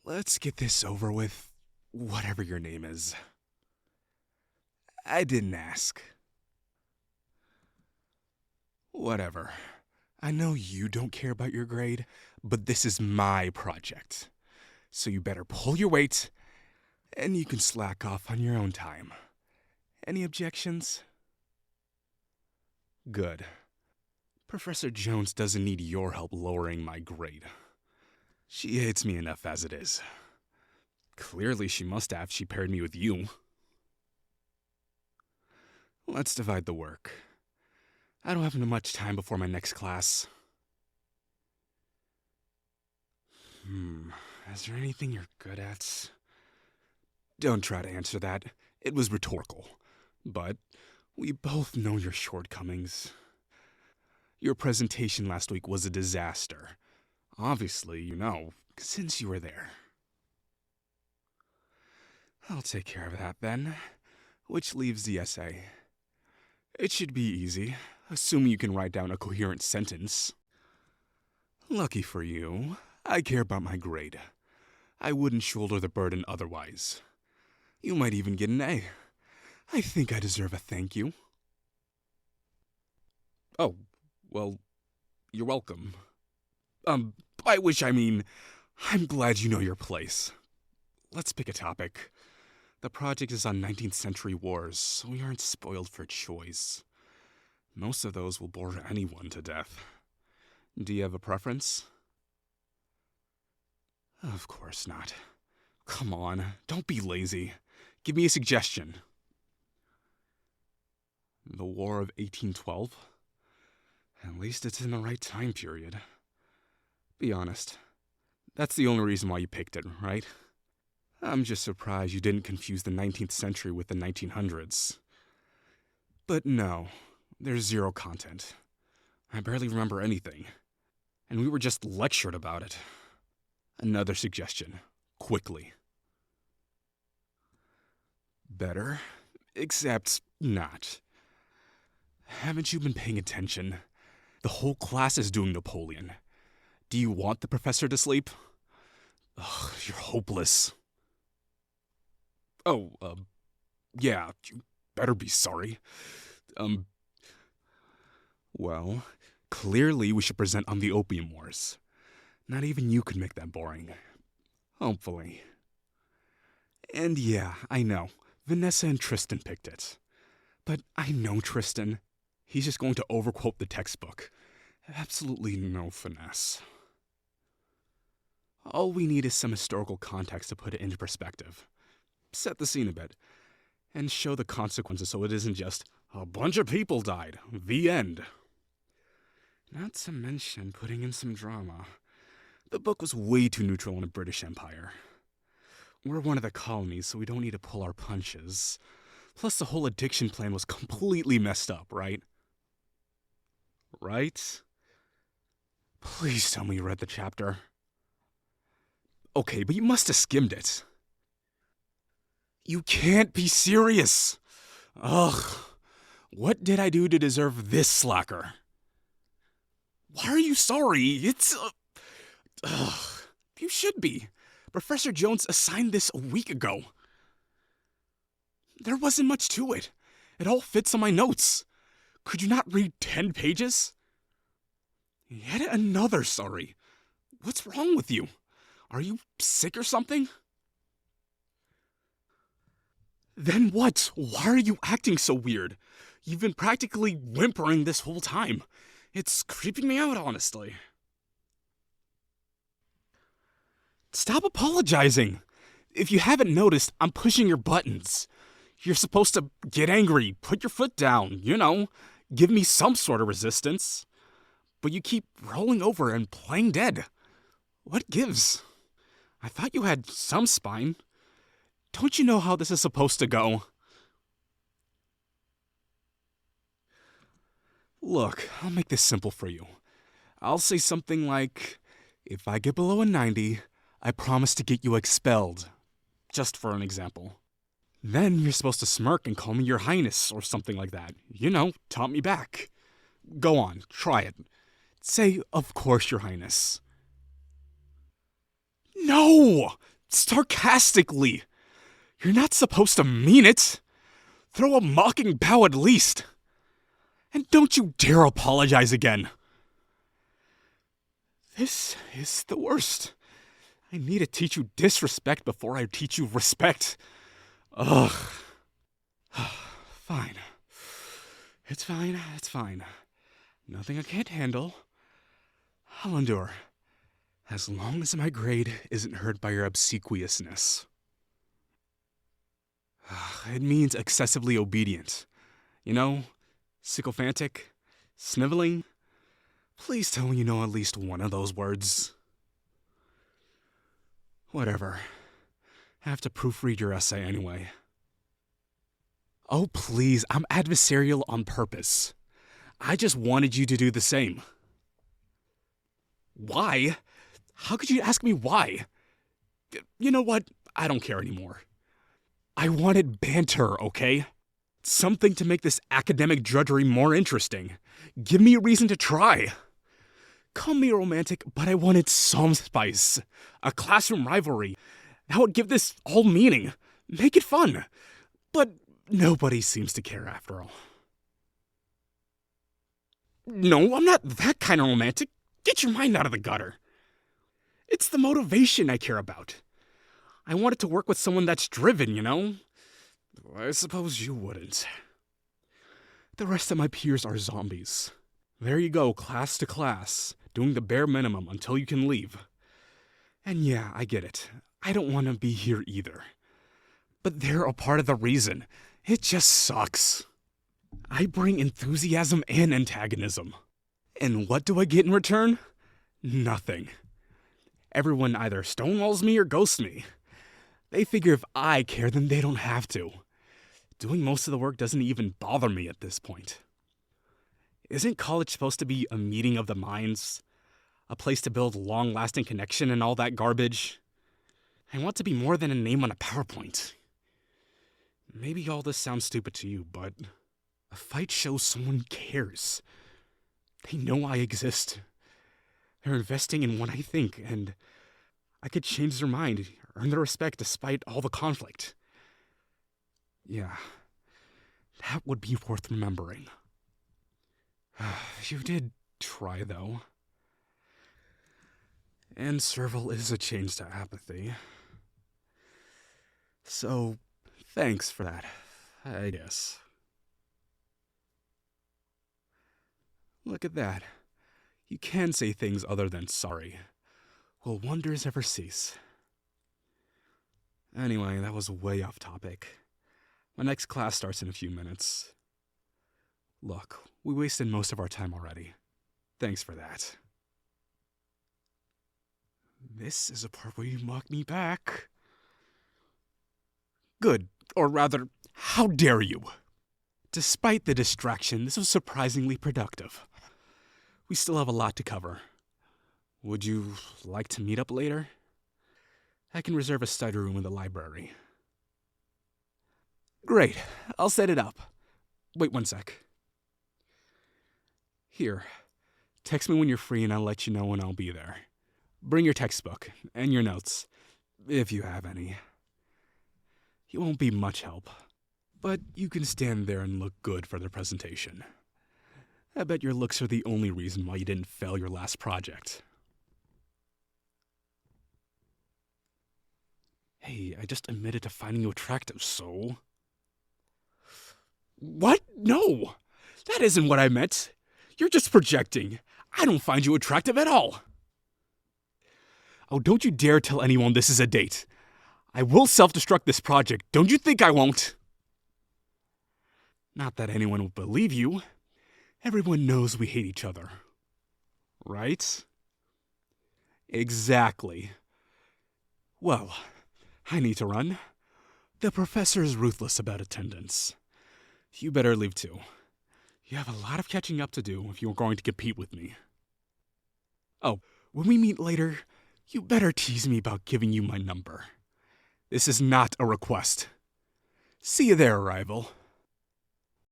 Let's get this over with, whatever your name is. I didn't ask. Whatever. I know you don't care about your grade, but this is my project. So you better pull your weight, and you can slack off on your own time. Any objections? Good. Professor Jones doesn't need your help lowering my grade. She hates me enough as it is. Clearly she must have. She paired me with you. Let's divide the work. I don't have much time before my next class. Is there anything you're good at? Don't try to answer that. It was rhetorical. But we both know your shortcomings. Your presentation last week was a disaster. Obviously, you know, since you were there. I'll take care of that then. Which leaves the essay. It should be easy, assuming you can write down a coherent sentence. Lucky for you, I care about my grade. I wouldn't shoulder the burden otherwise. You might even get an A. I think I deserve a thank you. Oh, well, you're welcome. By which I mean, I'm glad you know your place. Let's pick a topic. The project is on 19th century wars, so we aren't spoiled for choice. Most of those will bore anyone to death. Do you have a preference? Of course not. Come on, don't be lazy. Give me a suggestion. The War of 1812? At least it's in the right time period. Be honest. That's the only reason why you picked it, right? I'm just surprised you didn't confuse the 19th century with the 1900s. But no, there's zero content. I barely remember anything. And we were just lectured about it. Another suggestion. Quickly. Better, except not. Haven't you been paying attention? The whole class is doing Napoleon. Do you want the professor to sleep? Ugh, you're hopeless. Oh, yeah, you better be sorry. Well, clearly we should present on the Opium Wars. Not even you could make that boring. Hopefully. And yeah, I know, Vanessa and Tristan picked it. But I know Tristan. He's just going to overquote the textbook. Absolutely no finesse. All we need is some historical context to put it into perspective. Set the scene a bit, and show the consequences so it isn't just, a bunch of people died, the end. Not to mention putting in some drama. The book was way too neutral in the British Empire. We're one of the colonies, so we don't need to pull our punches. Plus, the whole addiction plan was completely messed up, right? Right? Please tell me you read the chapter. Okay, but you must have skimmed it. You can't be serious! Ugh. What did I do to deserve this slacker? Why are you sorry? It's... Ugh. You should be. Professor Jones assigned this a week ago. There wasn't much to it. It all fits on my notes. Could you not read 10 pages? Yet another sorry. What's wrong with you? Are you sick or something? Then what? Why are you acting so weird? You've been practically whimpering this whole time. It's creeping me out, honestly. Stop apologizing. If you haven't noticed, I'm pushing your buttons. You're supposed to get angry, put your foot down, you know, give me some sort of resistance. But you keep rolling over and playing dead. What gives? I thought you had some spine. Don't you know how this is supposed to go? Look, I'll make this simple for you. I'll say something like, if I get below a 90, I promise to get you expelled. Just for an example. Then you're supposed to smirk and call me your highness or something like that. You know, taunt me back. Go on, try it. Say, of course, your highness. No! sarcastically. You're not supposed to mean it. Throw a mocking bow at least. And don't you dare apologize again. This is the worst. I need to teach you disrespect before I teach you respect. Ugh. Fine. It's fine. Nothing I can't handle. I'll endure. As long as my grade isn't hurt by your obsequiousness. It means excessively obedient. You know, sycophantic, sniveling. Please tell me you know at least one of those words. Whatever. I have to proofread your essay anyway. Oh, please, I'm adversarial on purpose. I just wanted you to do the same. Why? How could you ask me why? You know what? I don't care anymore. I wanted banter, okay? Something to make this academic drudgery more interesting. Give me a reason to try. Call me romantic, but I wanted some spice. A classroom rivalry. That would give this whole meaning. Make it fun. But nobody seems to care after all. No, I'm not that kind of romantic. Get your mind out of the gutter. It's the motivation I care about. I wanted to work with someone that's driven, you know? I suppose you wouldn't. The rest of my peers are zombies. There you go, class to class, doing the bare minimum until you can leave. And yeah, I get it. I don't want to be here either. But they're a part of the reason. It just sucks. I bring enthusiasm and antagonism. And what do I get in return? Nothing. Everyone either stonewalls me or ghosts me. They figure if I care, then they don't have to. Doing most of the work doesn't even bother me at this point. Isn't college supposed to be a meeting of the minds? A place to build long-lasting connection and all that garbage? I want to be more than a name on a PowerPoint. Maybe all this sounds stupid to you, but a fight shows someone cares. They know I exist. They're investing in what I think, and I could change their mind, earn their respect despite all the conflict. Yeah, that would be worth remembering. You did try, though. And servile is a change to apathy. So, thanks for that, I guess. Look at that. You can say things other than sorry. Will wonders ever cease? Anyway, that was way off topic. My next class starts in a few minutes. Look, we wasted most of our time already. Thanks for that. This is a part where you mock me back. Good, or rather, how dare you? Despite the distraction, this was surprisingly productive. We still have a lot to cover. Would you like to meet up later? I can reserve a study room in the library. Great, I'll set it up. Wait one sec. Here, text me when you're free and I'll let you know when I'll be there. Bring your textbook and your notes, if you have any. You won't be much help, but you can stand there and look good for the presentation. I bet your looks are the only reason why you didn't fail your last project. Hey, I just admitted to finding you attractive, so... What? No! That isn't what I meant. You're just projecting. I don't find you attractive at all. Oh, don't you dare tell anyone this is a date. I will self-destruct this project. Don't you think I won't? Not that anyone will believe you. Everyone knows we hate each other. Right? Exactly. Well, I need to run. The professor is ruthless about attendance. You better leave too. You have a lot of catching up to do if you're going to compete with me. Oh, when we meet later, you better tease me about giving you my number. This is not a request. See you there, rival.